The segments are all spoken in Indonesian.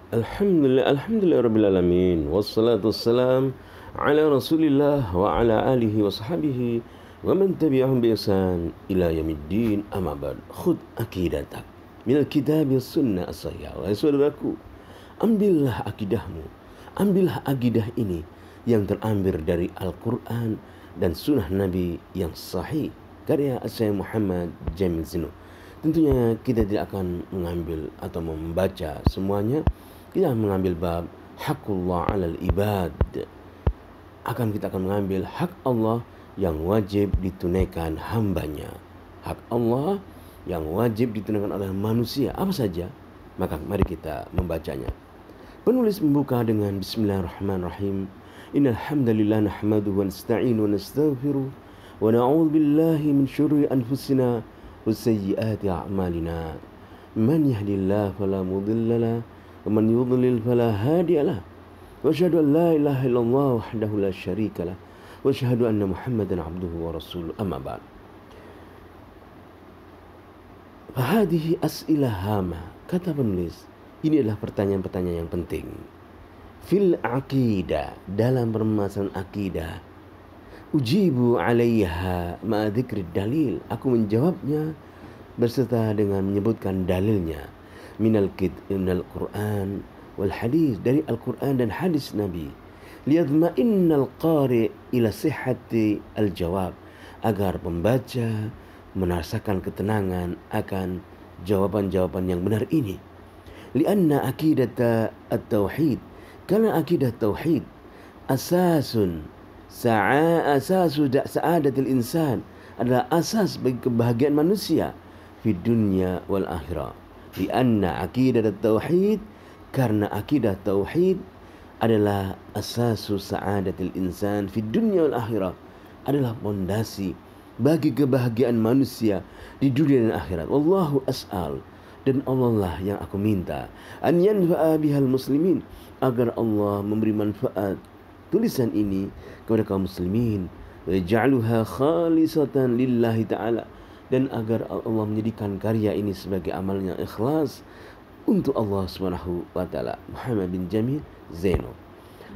Alhamdulillah rabbil alamin. Wassalatu wassalam ala Rasulillah wa ala alihi wa sahbihi wa man tabi'ahum bi ihsan ila yaumiddin. Amma ba'd. Khudh aqidatak minal kitab was sunnah as-sahihah. Wahai saudaraku, ambillah akidahmu. Ambillah akidah ini yang terambil dari Al-Quran dan sunnah Nabi yang sahih, karya Syekh Muhammad Jamil Zino. Tentunya kita tidak akan mengambil atau membaca semuanya. Kita mengambil bab hakullah alal ibad. Kita akan mengambil hak Allah yang wajib ditunaikan hambanya. Hak Allah yang wajib ditunaikan oleh manusia. Apa saja? Maka mari kita membacanya. Penulis membuka dengan Bismillahirrahmanirrahim. Innal hamdalillah nahmaduhu wa nasta'inu wa nastaghfiruh wa na'udzu billahi min syururi anfusina wa sayyiati a'malina. Man yahdihillahu fala mudilla lahu wa man yudlil fala hadiya lahu. Wa asyhadu an la ilaha illallah wahdahu la syarika lahu wa asyhadu anna Muhammadan abduhu wa rasuluh. Amma ba'd. Fahadihi as'ilah hama. Kata penulis, ini adalah pertanyaan-pertanyaan yang penting. Fil aqidah, dalam permasalahan akidah. Ujibu alaiha ma dzikri dalil. Aku menjawabnya berserta dengan menyebutkan dalilnya. Minal Quran wal hadis, dari Al-Quran dan hadis Nabi. Liyadma'innal qari ila sihhati al-jawab, agar pembaca merasakan ketenangan akan jawaban-jawaban yang benar ini. Lianna akidata at-tauhid, karena akidah tauhid asasu sa'adatil insan, adalah asas bagi kebahagiaan manusia di dunia wal akhirah. Lianna akidah at-tauhid, karena akidah tauhid adalah asasu sa'adatil insan fi dunia wal akhirah, adalah fondasi bagi kebahagiaan manusia di dunia dan akhirat. Wallahu as'al, dan Allah lah yang aku minta, an yanfa'a bihal muslimin, agar Allah memberi manfaat tulisan ini kepada kaum muslimin, wa yaj'aluha khalisatan lillahi ta'ala, dan agar Allah menjadikan karya ini sebagai amal yang ikhlas untuk Allah Subhanahu wa taala. Muhammad bin Jamil Zaino.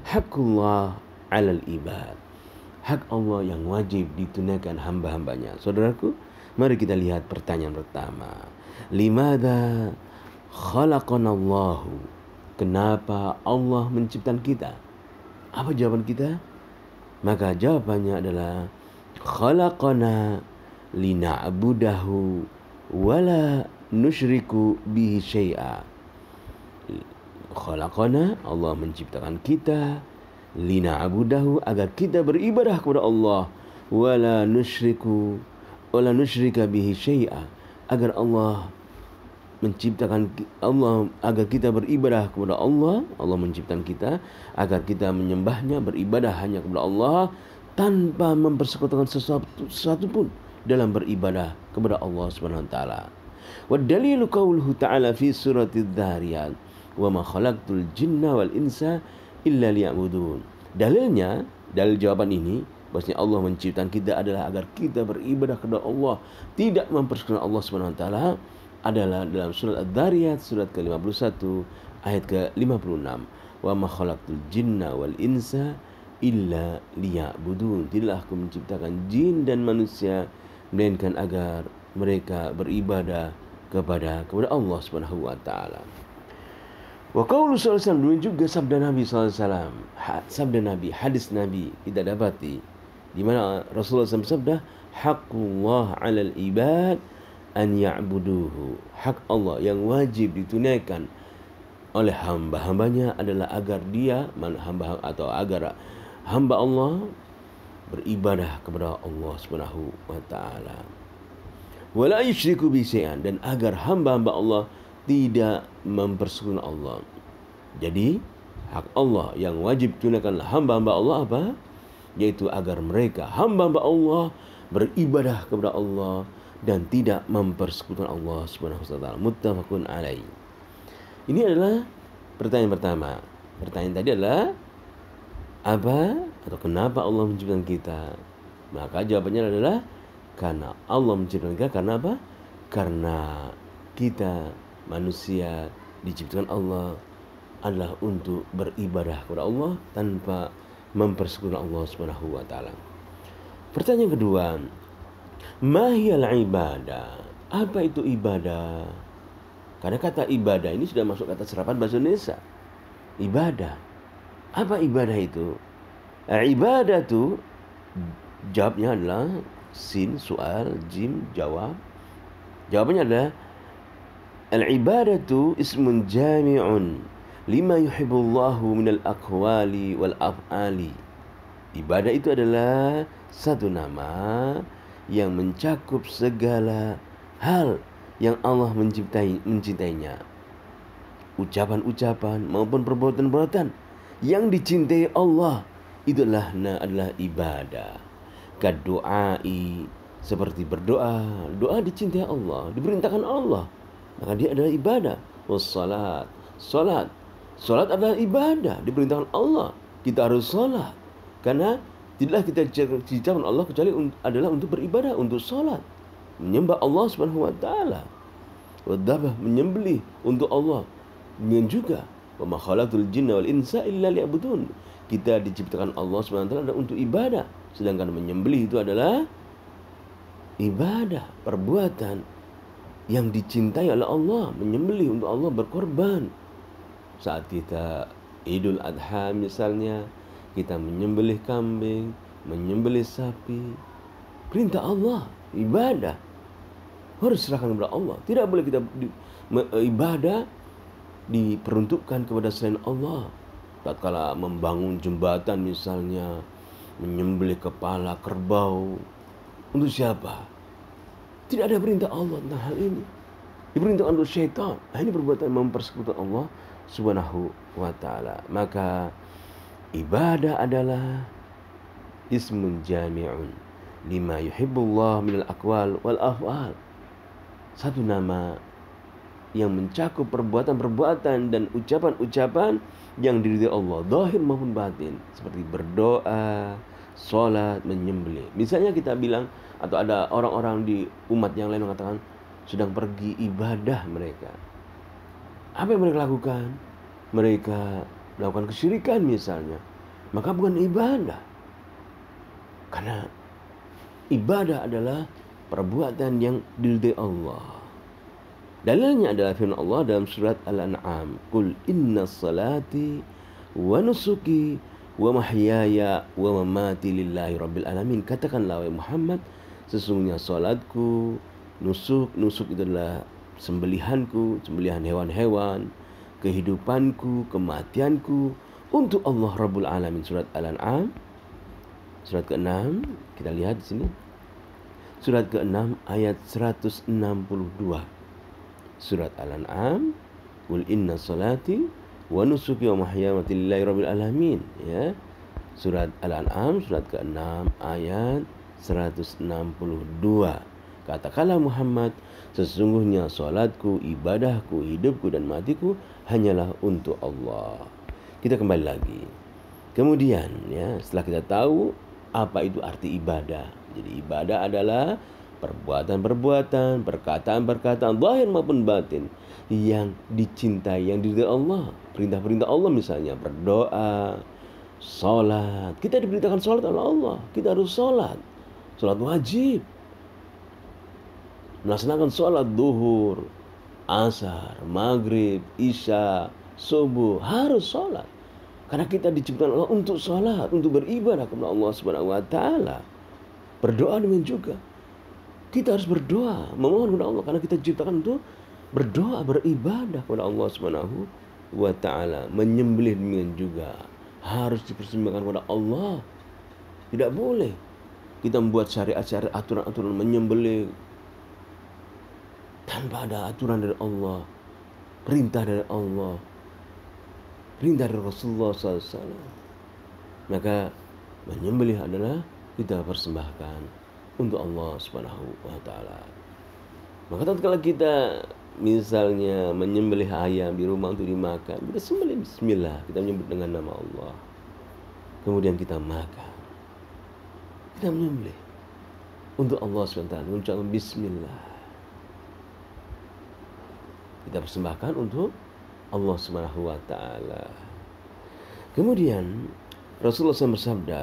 Hakullah 'alal ibad, hak Allah yang wajib ditunaikan hamba-hambanya. Saudaraku, mari kita lihat pertanyaan pertama. Limada khalaqanallahu? Kenapa Allah menciptakan kita? Apa jawaban kita? Maka jawabannya adalah khalaqana lina'budahu wala nusyriku bihi syai'a. Khalaqana, Allah menciptakan kita, lina'budahu, agar kita beribadah kepada Allah, wala nusyrika bihi syai'a, agar Allah menciptakan Allah, agar kita beribadah kepada Allah. Allah menciptakan kita agar kita menyembahnya, beribadah hanya kepada Allah tanpa mempersekutukan sesuatu pun dalam beribadah kepada Allah Subhanahu wa taala. Wa dalilu qauluhu ta'ala fi suratidz dzariyat, wa ma khalaqtul jinna wal insa illa liya'budun. Dalilnya, dalil jawaban ini bahwasanya Allah menciptakan kita adalah agar kita beribadah kepada Allah, tidak mempersekutukan Allah Subhanahu wa taala, adalah dalam surat Ad-Dzariyat surat ke-51 ayat ke-56. Wa ma khalaqtul jinna wal insa illa liya'budun. Tidaklah aku menciptakan jin dan manusia melainkan agar mereka beribadah kepada Allah Subhanahu wa taala. Wa qaulu sallallahu alaihi wasallam, juga sabda Nabi sallallahu alaihi wasallam, sabda Nabi, hadis Nabi kita dapati di mana Rasulullah SAW sabda, haqqullah 'alal ibad an ya'buduhu. Hak Allah yang wajib ditunaikan oleh hamba-hambanya adalah agar hamba Allah beribadah kepada Allah Subhanahu wa taala. Wala yusyriku bi syai'an, dan agar hamba-hamba Allah tidak mempersekutukan Allah. Jadi hak Allah yang wajib ditunaikan hamba-hamba Allah apa? Yaitu agar mereka hamba-hamba Allah beribadah kepada Allah dan tidak mempersekutukan Allah Subhanahu wa taala. Muttafaqun alaih. Ini adalah pertanyaan pertama. Pertanyaan tadi adalah apa atau kenapa Allah menciptakan kita? Maka jawabannya adalah karena Allah menciptakan kita. Karena apa? Karena kita manusia diciptakan Allah adalah untuk beribadah kepada Allah tanpa mempersekutukan Allah Subhanahu wa taala. Pertanyaan kedua, mahiyal ibadah? Apa itu ibadah? Karena kata ibadah ini sudah masuk kata serapan bahasa Indonesia. Ibadah. Apa ibadah itu? Ibadah itu jawabnya adalah sin, soal, jim, jawab. Jawabannya adalah al-ibadatu ismun jami'un lima yuhibbullahu minal aqwali wal af'ali. Ibadah itu adalah satu nama yang mencakup segala hal yang Allah mencintainya. Ucapan-ucapan maupun perbuatan-perbuatan yang dicintai Allah itulah adalah ibadah. Kadu'ai, seperti berdoa. Doa dicintai Allah, diperintahkan Allah, maka dia adalah ibadah. Wassalat, salat. Salat adalah ibadah, diperintahkan Allah. Kita harus salat. Karena tidaklah kita diciptakan Allah kecuali adalah untuk beribadah, untuk salat, menyembah Allah Subhanahu wa taala. Wadabah, menyembelih untuk Allah. Dan juga wa ma khalaqtul jinna wal insa illa liya'budun. Kita diciptakan Allah Subhanahu wa taala untuk ibadah, sedangkan menyembelih itu adalah ibadah, perbuatan yang dicintai oleh Allah. Menyembelih untuk Allah, berkorban. Saat kita Idul Adha misalnya, kita menyembelih kambing, menyembelih sapi, perintah Allah, ibadah. Harus serahkan kepada Allah. Tidak boleh kita ibadah diperuntukkan kepada selain Allah. Tatkala membangun jembatan misalnya, menyembelih kepala kerbau, untuk siapa? Tidak ada perintah Allah tentang hal ini. Diperintahkan untuk syaitan. Nah, ini perbuatan mempersekutukan Allah Subhanahu wa taala. Maka ibadah adalah ismun jami'un lima yuhibbullah minal aqwal wal af'al. Satu nama yang mencakup perbuatan-perbuatan dan ucapan-ucapan yang diridhai Allah, zahir maupun batin, seperti berdoa, salat, menyembelih. Misalnya kita bilang, atau ada orang-orang di umat yang lain mengatakan sedang pergi ibadah mereka. Apa yang mereka lakukan? Mereka melakukan kesyirikan misalnya, maka bukan ibadah. Karena ibadah adalah perbuatan yang diridhai Allah. Dalilnya adalah firman Allah dalam surat Al-An'am, "Qul inna salati wa nusuki wa mahyaya wa mamati lillahi rabbil alamin." Katakanlah wahai Muhammad, sesungguhnya salatku, nusuk itu adalah sembelihanku, sembelihan hewan-hewan, kehidupanku, kematianku untuk Allah Rabbul Alamin. Surat Al-An'am, surat ke-6, kita lihat di sini. Surat ke-6 ayat 162. Surat Al-An'am, "Qul inna salati wa nusuki wa mahyaya wa mamati lillahi rabbil alamin." Ya. Surat Al-An'am surat ke-6 ayat 162. Katakanlah Muhammad, sesungguhnya salatku, ibadahku, hidupku dan matiku hanyalah untuk Allah. Kita kembali lagi. Kemudian ya, setelah kita tahu apa itu arti ibadah. Jadi ibadah adalah perbuatan-perbuatan, perkataan-perkataan zahir maupun batin yang dicintai, yang diridhai Allah. Perintah-perintah Allah misalnya berdoa, salat. Kita diperintahkan salat oleh Allah. Kita harus salat. Salat wajib. Melaksanakan salat zuhur, asar, maghrib, isya, subuh, harus salat. Karena kita diciptakan Allah untuk salat, untuk beribadah kepada Allah Subhanahu wa taala. Berdoa demikian juga. Kita harus berdoa, memohon kepada Allah, karena kita diciptakan untuk berdoa, beribadah kepada Allah Subhanahu wa taala. Menyembelih demikian juga harus dipersembahkan kepada Allah. Tidak boleh kita membuat syariat-syariat, aturan-aturan menyembelih tanpa ada aturan dari Allah, perintah dari Allah, perintah dari Rasulullah SAW. Maka menyembelih adalah kita persembahkan untuk Allah Subhanahu wa taala. Maka tatkala kita misalnya menyembelih ayam di rumah untuk dimakan, kita sembelih bismillah, kita menyebut dengan nama Allah. Kemudian kita makan. Kita menyembelih untuk Allah Subhanahu wa taala, mengucapkan bismillah. Kita persembahkan untuk Allah Subhanahu wa taala. Kemudian Rasulullah SAW bersabda,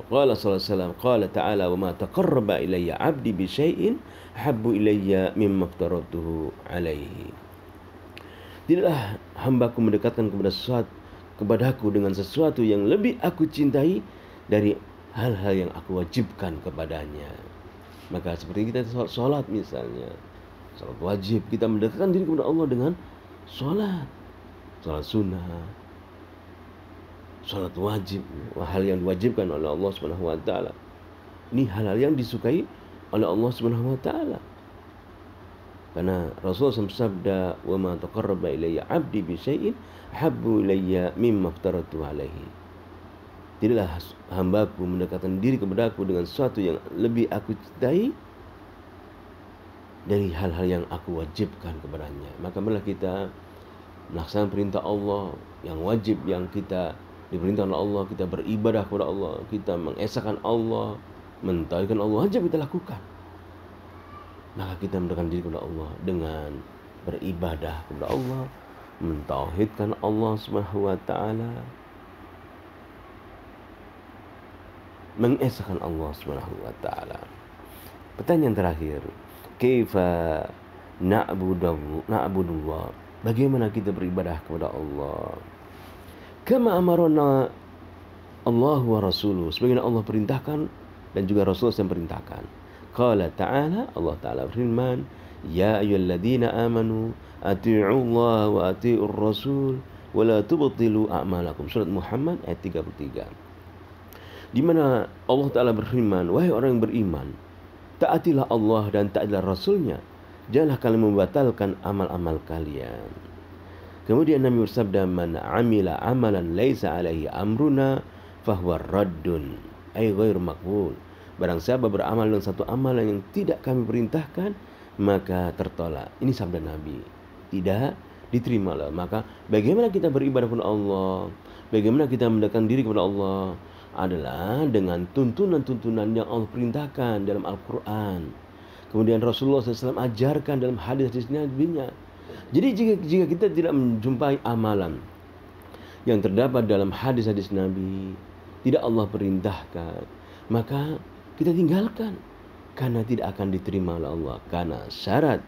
qala sallallahu alaihi wasallam, qala ta'ala, wa ma taqarraba ilayya 'abdi bi syai'in habbu ilayya mimma aftaratuhu alaihi. Tidaklah hambaku mendekatkan kepadaku dengan sesuatu yang lebih aku cintai dari hal-hal yang aku wajibkan kepadanya. Maka seperti kita sholat misalnya, sholat wajib, kita mendekatkan diri kepada Allah dengan sholat sunnah, sholat wajib, hal yang diwajibkan oleh Allah Subhanahu wa taala. Ini hal-hal yang disukai oleh Allah Subhanahu wa taala. Karena Rasulullah SAW bersabda, "Wa ma taqarraba ilayya 'abdi bi syai'in habbu ilayya mimma aftaratu alaihi." Tidaklah hambaku mendekatkan diri kepadaku dengan sesuatu yang lebih aku cintai dari hal-hal yang aku wajibkan kepadanya. Maka marilah kita melaksanakan perintah Allah yang wajib, yang kita diperintahkan oleh Allah, kita beribadah kepada Allah, kita mengesahkan Allah, mentauhidkan Allah, wajib kita lakukan. Maka kita mendekatkan diri kepada Allah dengan beribadah kepada Allah, mentauhidkan Allah Subhanahu wa taala, mengesahkan Allah Subhanahu wa taala. Pertanyaan terakhir, kaifa na'budullah? Bagaimana kita beribadah kepada Allah? Kama amarna Allah wa rasuluh, sebagaimana Allah perintahkan dan juga Rasul yang perintahkan. Qala ta'ala, Allah Ta'ala berfirman, ya ayyuhalladzina amanu ati'ullaha wa ati'ur rasul wa la tubtilu a'malakum. Surat Muhammad ayat 33. Di mana Allah Ta'ala berfirman, wahai orang yang beriman, taatilah Allah dan taatilah Rasulnya, janganlah kalian membatalkan amal-amal kalian. Kemudian Nabi bersabda, man amila amalan laisa alaihi amruna fahuwa raddun ay ghairu maqbul. Barang siapa beramal dengan satu amalan yang tidak kami perintahkan, maka tertolak. Ini sabda Nabi, tidak diterima lah. Maka bagaimana kita beribadah kepada Allah, bagaimana kita mendekatkan diri kepada Allah, adalah dengan tuntunan-tuntunan yang Allah perintahkan dalam Al-Quran. Kemudian Rasulullah SAW ajarkan dalam hadis-hadis Nabi-Nya. Jadi jika kita tidak menjumpai amalan yang terdapat dalam hadis-hadis Nabi, tidak Allah perintahkan, maka kita tinggalkan, karena tidak akan diterima oleh Allah. Karena syarat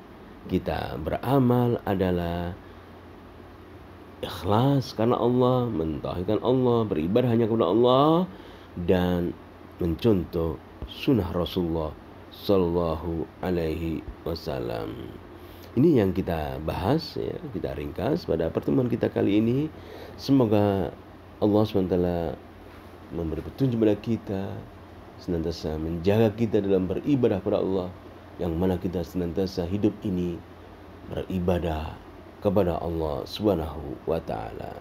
kita beramal adalah ikhlas karena Allah, mentauhidkan Allah, beribadah hanya kepada Allah, dan mencontoh sunnah Rasulullah Sallallahu Alaihi Wasallam. Ini yang kita bahas, ya, kita ringkas pada pertemuan kita kali ini. Semoga Allah SWT memberi petunjuk kepada kita, senantiasa menjaga kita dalam beribadah kepada Allah, yang mana kita senantiasa hidup ini beribadah kepada Allah Subhanahu wa taala.